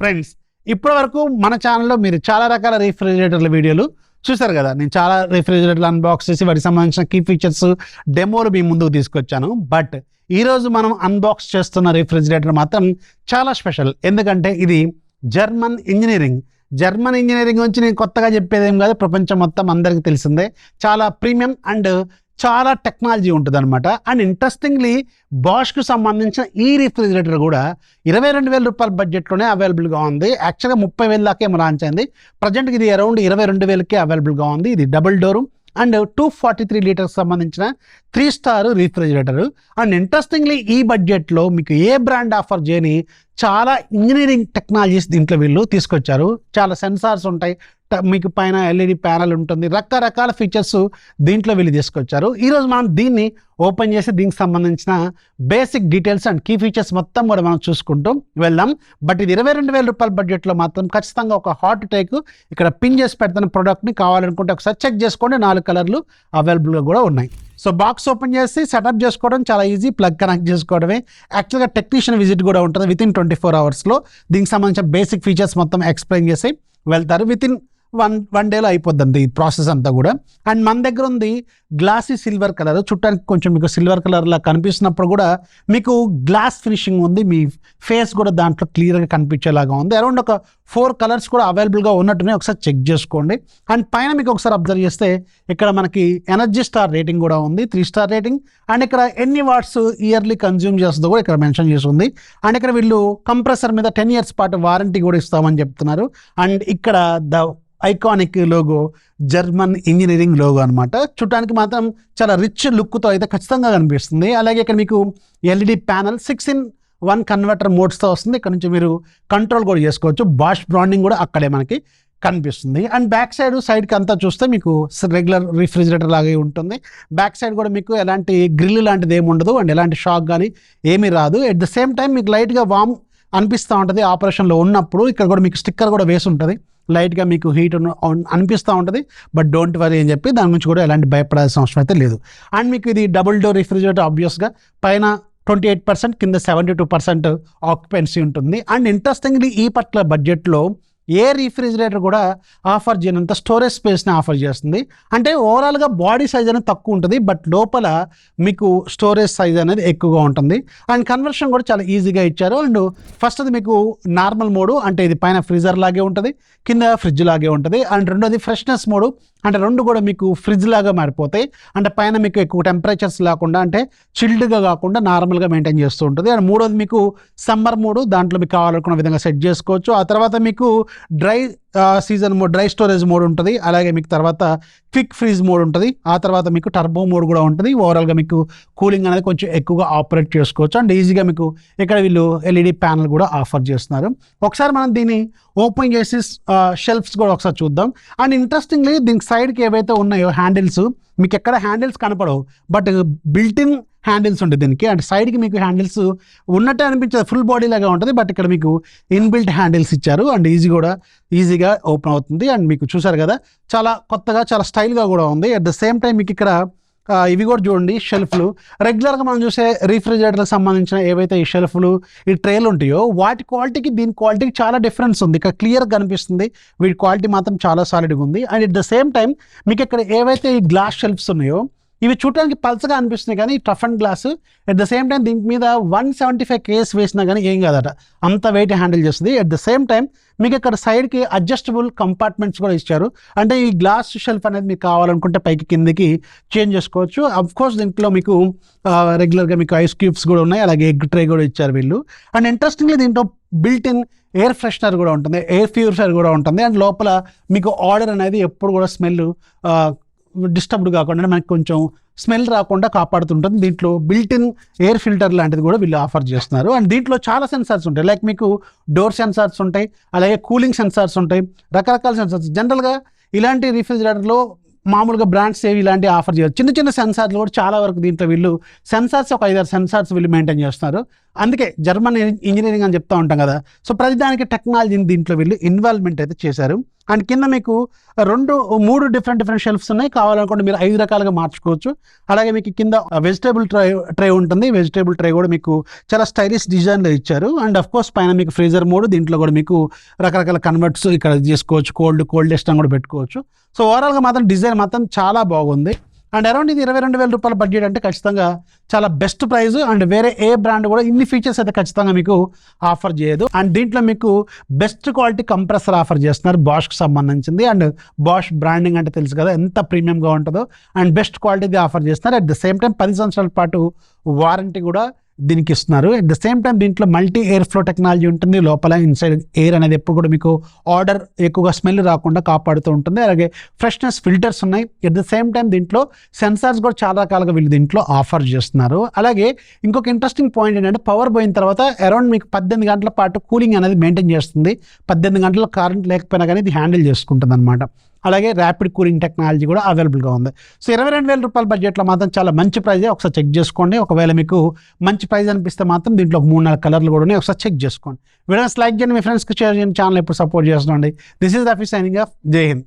Friends, ఇప్పటి వరకు మన ఛానల్లో మీరు చాలా రకాల రిఫ్రిజిరేటర్ల వీడియోలు చూసారు కదా. నేను చాలా రిఫ్రిజిరేటర్లు అన్బాక్స్ చేసి వాటికి సంబంధించిన కీ ఫీచర్స్ డెమోలు మీ ముందుకు తీసుకొచ్చాను. బట్ ఈరోజు మనం అన్బాక్స్ చేస్తున్న రిఫ్రిజిరేటర్ మాత్రం చాలా స్పెషల్. ఎందుకంటే ఇది జర్మన్ ఇంజనీరింగ్ గురించి నేను కొత్తగా చెప్పేది ఏం కాదు, ప్రపంచం మొత్తం అందరికీ తెలిసిందే. చాలా ప్రీమియం అండ్ చాలా టెక్నాలజీ ఉంటుంది అనమాట. అండ్ ఇంట్రెస్టింగ్లీ బాష్కు సంబంధించిన ఈ రిఫ్రిజిరేటర్ కూడా 22,000 రూపాయల బడ్జెట్లోనే అవైలబుల్గా ఉంది. యాక్చువల్గా 30,000 దాకా ఏమో లాంచ్ అయింది. ప్రజెంట్కి ఇది అరౌండ్ 22,000కే అవైలబుల్గా ఉంది. ఇది డబుల్ డోరు అండ్ 243 లీటర్స్ సంబంధించిన 3 స్టార్ రిఫ్రిజిరేటర్. అండ్ ఇంట్రెస్టింగ్లీ ఈ బడ్జెట్లో మీకు ఏ బ్రాండ్ ఆఫర్ చేయని చాలా ఇంజనీరింగ్ టెక్నాలజీస్ దీంట్లో వీళ్ళు తీసుకొచ్చారు. చాలా సెన్సార్స్ ఉంటాయి, మీకు పైన ఎల్ఈడి ప్యానల్ ఉంటుంది, రకరకాల ఫీచర్స్ దీంట్లో వీళ్ళు తీసుకొచ్చారు. ఈరోజు మనం దీన్ని ఓపెన్ చేసి దీనికి సంబంధించిన basic details and key features మొత్తం కూడా మనం చూసుకుంటూ వెళ్దాం. బట్ ఇది 22,000 రూపాయల బడ్జెట్లో మాత్రం ఖచ్చితంగా ఒక హాట్ టేక్ ఇక్కడ పిన్ చేసి పెడుతున్న ప్రోడక్ట్ని కావాలనుకుంటే ఒకసారి చెక్ చేసుకోండి. 4 కలర్లు అవైలబుల్గా కూడా ఉన్నాయి. సో బాక్స్ ఓపెన్ చేసి సెటప్ చేసుకోవడం చాలా ఈజీ, ప్లగ్ కనెక్ట్ చేసుకోవడమే. యాక్చువల్గా టెక్నీషియన్ విజిట్ కూడా ఉంటుంది వితిన్ 24 అవర్స్లో. దీనికి సంబంధించిన బేసిక్ ఫీచర్స్ మొత్తం ఎక్స్ప్లెయిన్ చేసి వెళ్తారు. వితిన్ వన్ డేలో అయిపోద్ది ఈ ప్రాసెస్ అంతా కూడా. అండ్ మన దగ్గర ఉంది గ్లాసీ సిల్వర్ కలర్. చుట్టానికి కొంచెం మీకు సిల్వర్ కలర్లా కనిపిస్తున్నప్పుడు కూడా మీకు గ్లాస్ ఫినిషింగ్ ఉంది. మీ ఫేస్ కూడా దాంట్లో క్లియర్గా కనిపించేలాగా ఉంది. అరౌండ్ ఒక 4 కలర్స్ కూడా అవైలబుల్గా ఉన్నట్టునే ఒకసారి చెక్ చేసుకోండి. అండ్ పైన మీకు ఒకసారి అబ్జర్వ్ చేస్తే ఇక్కడ మనకి ఎనర్జీ స్టార్ రేటింగ్ కూడా ఉంది, 3 స్టార్ రేటింగ్. అండ్ ఇక్కడ ఎన్ని వాట్స్ ఇయర్లీ కన్జ్యూమ్ చేస్తుందో కూడా ఇక్కడ మెన్షన్ చేసి ఉంది. అండ్ ఇక్కడ వీళ్ళు కంప్రెసర్ మీద 10 years పాటు వారంటీ కూడా ఇస్తామని చెప్తున్నారు. అండ్ ఇక్కడ the iconic logo German engineering logo అనమాట. చూడటానికి మాత్రం చాలా రిచ్ లుక్తో అయితే ఖచ్చితంగా కనిపిస్తుంది. అలాగే ఇక్కడ మీకు ఎల్ఈడి ప్యానల్ 6-in-1 కన్వర్టర్ మోడ్స్తో వస్తుంది. ఇక్కడ నుంచి మీరు కంట్రోల్ కూడా చేసుకోవచ్చు. బాష్ బ్రాండింగ్ కూడా అక్కడే మనకి కనిపిస్తుంది. అండ్ బ్యాక్ సైడ్కి అంతా చూస్తే మీకు రెగ్యులర్ రిఫ్రిజిరేటర్ లాగే ఉంటుంది. బ్యాక్ సైడ్ కూడా మీకు ఎలాంటి గ్రిల్ లాంటిది ఏమి ఉండదు అండ్ ఎలాంటి షాక్ కానీ ఏమీ రాదు. ఎట్ ద సేమ్ టైం మీకు లైట్గా వామ్ అనిపిస్తూ ఉంటుంది ఆపరేషన్లో ఉన్నప్పుడు. ఇక్కడ కూడా మీకు స్టిక్కర్ కూడా వేసి ఉంటుంది, లైట్గా మీకు హీట్ అనిపిస్తూ ఉంటుంది. బట్ డోంట్ వరీ అని చెప్పి దాని గురించి కూడా ఎలాంటి భయపడాల్సిన అవసరం అయితే లేదు. అండ్ మీకు ఇది డబుల్ డోర్ రిఫ్రిజిరేటర్. ఆబ్వియస్గా పైన 28%, కింద 72% ఆక్యుపెన్సీ ఉంటుంది. అండ్ ఇంట్రెస్టింగ్లీ ఈ పర్టికులర్ బడ్జెట్లో ఏ రిఫ్రిజిరేటర్ కూడా ఆఫర్ చేయనంత స్టోరేజ్ స్పేస్ని ఆఫర్ చేస్తుంది. అంటే ఓవరాల్గా బాడీ సైజ్ అనేది తక్కువ ఉంటుంది, బట్ లోపల మీకు స్టోరేజ్ సైజ్ అనేది ఎక్కువగా ఉంటుంది. అండ్ కన్వర్షన్ కూడా చాలా ఈజీగా ఇచ్చారు. అండ్ ఫస్ట్ అది మీకు నార్మల్ మోడు, అంటే ఇది పైన ఫ్రీజర్ లాగే ఉంటుంది, కింద ఫ్రిడ్జ్ లాగే ఉంటుంది. అండ్ రెండోది ఫ్రెష్నెస్ మోడు, అంటే రెండు కూడా మీకు ఫ్రిడ్జ్ లాగా మారిపోతాయి. అంటే పైన మీకు ఎక్కువ టెంపరేచర్స్ లేకుండా, అంటే చిల్డ్గా కాకుండా నార్మల్గా మెయింటైన్ చేస్తూ ఉంటుంది. అండ్ మూడోది మీకు సమ్మర్ మోడు, దాంట్లో మీకు కావాలనుకున్న విధంగా సెట్ చేసుకోవచ్చు. ఆ తర్వాత మీకు dry season mode, dry storage mode ఉంటుంది. అలాగే మీకు తర్వాత క్విక్ ఫ్రీజ్ మోడ్ ఉంటుంది. ఆ తర్వాత మీకు టర్బో మోడ్ కూడా ఉంటుంది. ఓవరాల్గా మీకు కూలింగ్ అనేది కొంచెం ఎక్కువగా ఆపరేట్ చేసుకోవచ్చు. అండ్ ఈజీగా మీకు ఇక్కడ వీళ్ళు ఎల్ఈడి ప్యానల్ కూడా ఆఫర్ చేస్తున్నారు. ఒకసారి మనం దీన్ని ఓపెన్ చేసి షెల్ఫ్స్ కూడా ఒకసారి చూద్దాం. అండ్ ఇంట్రెస్టింగ్లీ దీనికి సైడ్కి ఏవైతే ఉన్నాయో హ్యాండిల్స్, మీకు ఎక్కడ హ్యాండిల్స్ కనపడవు, బట్ బిల్ట్-ఇన్ హ్యాండిల్స్ ఉంటుంది దీనికి. అండ్ సైడ్కి మీకు హ్యాండిల్స్ ఉన్నట్టే అనిపించదు, ఫుల్ బాడీ లాగా ఉంటుంది. బట్ ఇక్కడ మీకు ఇన్బిల్ట్ హ్యాండిల్స్ ఇచ్చారు. అండ్ ఈజీగా ఓపెన్ అవుతుంది. అండ్ మీకు చూసారు కదా, చాలా కొత్తగా చాలా స్టైల్గా కూడా ఉంది. అట్ ద సేమ్ టైం మీకు ఇక్కడ ఇవి కూడా చూడండి, షెల్ఫ్లు. రెగ్యులర్గా మనం చూసే రిఫ్రిజిరేటర్కి సంబంధించిన ఏవైతే ఈ షెల్ఫ్లు, ఈ ట్రేలు ఉంటాయో వాటి క్వాలిటీకి దీని క్వాలిటీకి చాలా డిఫరెన్స్ ఉంది. ఇక్కడ క్లియర్గా కనిపిస్తుంది వీటి క్వాలిటీ మాత్రం చాలా సాలిడ్గా ఉంది. And at the same time మీకు ఇక్కడ ఏవైతే ఈ గ్లాస్ షెల్ఫ్స్ ఉన్నాయో ఇవి చూడడానికి పల్చగా అనిపిస్తున్నాయి, కానీ tough and glass. At the same time దీని మీద 175 kgs వేసినా కానీ ఏం కాదట, అంత వెయిట్ హ్యాండిల్ చేస్తుంది. అట్ ద సేమ్ టైం మీకు ఇక్కడ సైడ్కి అడ్జస్టబుల్ కంపార్ట్మెంట్స్ కూడా ఇచ్చారు. అంటే ఈ గ్లాస్ షెల్ఫ్ అనేది మీకు కావాలనుకుంటే పైకి కిందకి చేంజ్ చేసుకోవచ్చు. అఫ్కోర్స్ దీంట్లో మీకు రెగ్యులర్గా మీకు ఐస్ క్యూబ్స్ కూడా ఉన్నాయి, అలాగే ఎగ్ ట్రే కూడా ఇచ్చారు వీళ్ళు. అండ్ ఇంట్రెస్టింగ్లీ దీంట్లో బిల్ట్-ఇన్ ఎయిర్ ఫ్రెషనర్ కూడా ఉంటుంది, ఎయిర్ ప్యూరిఫైయర్ కూడా ఉంటుంది. అండ్ లోపల మీకు ఆర్డర్ అనేది ఎప్పుడు కూడా స్మెల్ డిస్టర్బ్డ్ కాకుండా మనకి కొంచెం స్మెల్ రాకుండా కాపాడుతుంటుంది. దీంట్లో బిల్ట్-ఇన్ ఎయిర్ ఫిల్టర్ లాంటిది కూడా వీళ్ళు ఆఫర్ చేస్తున్నారు. అండ్ దీంట్లో చాలా సెన్సార్స్ ఉంటాయి, లైక్ మీకు డోర్ సెన్సార్స్ ఉంటాయి, అలాగే కూలింగ్ సెన్సార్స్ ఉంటాయి, రకరకాల సెన్సార్స్. జనరల్గా ఇలాంటి రిఫ్రిజిరేటర్లో మామూలుగా బ్రాండ్స్ ఏవి ఇలాంటి ఆఫర్ చేయరు. చిన్న సెన్సార్లు కూడా చాలా వరకు దీంట్లో వీళ్ళు సెన్సార్స్ ఒక 5-6 సెన్సార్స్ వీళ్ళు మెయింటైన్ చేస్తున్నారు. అందుకే జర్మన్ ఇంజనీరింగ్ అని చెప్తూ ఉంటాం కదా. సో ప్రతిదానికి టెక్నాలజీని దీంట్లో వీళ్ళు ఇన్వాల్వ్మెంట్ అయితే చేశారు. అండ్ కింద మీకు 3 డిఫరెంట్ షెల్ఫ్స్ ఉన్నాయి. కావాలనుకుంటే మీరు 5 రకాలుగా మార్చుకోవచ్చు. అలాగే మీకు కింద వెజిటేబుల్ ట్రే ఉంటుంది. వెజిటేబుల్ ట్రే కూడా మీకు చాలా స్టైలిష్ డిజైన్లో ఇచ్చారు. అండ్ అఫ్ కోర్స్ పైన మీకు ఫ్రీజర్ మోడ్, దీంట్లో కూడా మీకు రకరకాల కన్వర్ట్స్ ఇక్కడ చేసుకోవచ్చు. కోల్డెస్ట్ అని కూడా పెట్టుకోవచ్చు. సో ఓవరాల్గా మాత్రం డిజైన్ మాత్రం చాలా బాగుంది. అండ్ అరౌండ్ ఇది 22,000 రూపాయల బడ్జెట్ అంటే ఖచ్చితంగా చాలా బెస్ట్ ప్రైస్. అండ్ వేరే ఏ బ్రాండ్ కూడా ఇన్ని ఫీచర్స్ అయితే ఖచ్చితంగా మీకు ఆఫర్ చేయదు. అండ్ దీంట్లో మీకు బెస్ట్ క్వాలిటీ కంప్రెసర్ ఆఫర్ చేస్తున్నారు, బాష్కి సంబంధించింది. అండ్ బాష్ బ్రాండింగ్ అంటే తెలుసు కదా ఎంత ప్రీమియంగా ఉంటుందో. అండ్ బెస్ట్ క్వాలిటీది ఆఫర్ చేస్తున్నారు. అట్ ద సేమ్ టైం 10 సంవత్సరాల పాటు వారంటీ కూడా దీనికి ఇస్తున్నారు. అట్ ద సేమ్ టైం దీంట్లో మల్టీ ఎయిర్ ఫ్లో టెక్నాలజీ ఉంటుంది. లోపల ఇన్సైడ్ ఎయిర్ అనేది ఎప్పుడు కూడా మీకు ఆర్డర్ ఎక్కువగా స్మెల్ రాకుండా కాపాడుతూ ఉంటుంది. అలాగే ఫ్రెష్నెస్ ఫిల్టర్స్ ఉన్నాయి. అట్ ద సేమ్ టైం దీంట్లో సెన్సార్స్ కూడా చాలా రకాలుగా వీళ్ళు దీంట్లో ఆఫర్ చేస్తున్నారు. అలాగే ఇంకొక ఇంట్రెస్టింగ్ పాయింట్ ఏంటంటే పవర్ పోయిన తర్వాత అరౌండ్ మీకు 18 గంటల పాటు కూలింగ్ అనేది మెయింటైన్ చేస్తుంది. 18 గంటల కరెంట్ లేకపోయినా కానీ ఇది హ్యాండిల్ చేసుకుంటుంది అనమాట. అలాగే ర్యాపిడ్ కూలింగ్ టెక్నాలజీ కూడా అవైలబుల్గా ఉంది. సో 22,000 రూపాయల బడ్జెట్లో మాత్రం చాలా మంచి ప్రైజే. ఒకసారి చెక్ చేసుకోండి. ఒకవేళ మీకు మంచి ప్రైజ్ అనిపిస్తే మాత్రం దీంట్లో ఒక 3-4 కలర్లు కూడా ఉన్నాయి. ఒకసారి చెక్ చేసుకోండి. వీడియోస్ లైక్ చేయండి, మీ ఫ్రెండ్స్కి షేర్ చేయండి. ఛానల్ ఎప్పుడు సపోర్ట్ చేస్తుండండి. This is Rafi signing off. Jai Hind.